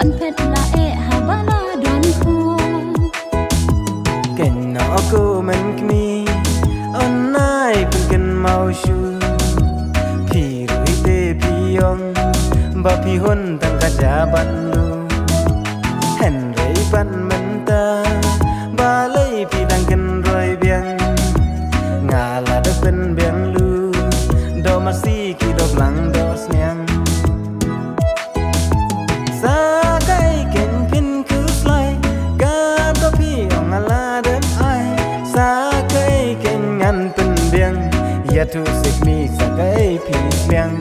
ban pet la e habala don ko ken no ko men kni on nai pun ken mau shu pi rui te pi yong ba pi hon tang ka ja ban lu hen rei ban men ta ba lei pi dang ken roi biang nga la da pen biang lu do ma si ki do lang do snyang sa kai ken pin ku slai ka do pi ong ala dem ai sa kai ken ngan pen biang ya tu sik mi sa kai pi biang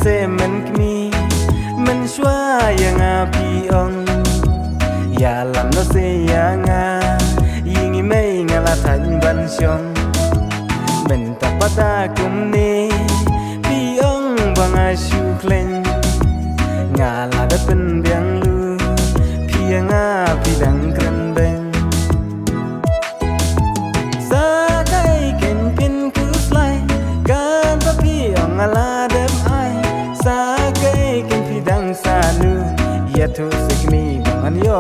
se men kni men shwa yang a pi ong ya lam no se yang a ying i mei nga la than ban shong men ta pata kum ni pi ong bang a shu klen nga la da pen biang lu pi yang a pi dang kren ben sa kai ken pin ku slai kan pa pi ong ala dem ai sa kai ken pi dang sa nu ya tu sik mi bang an yo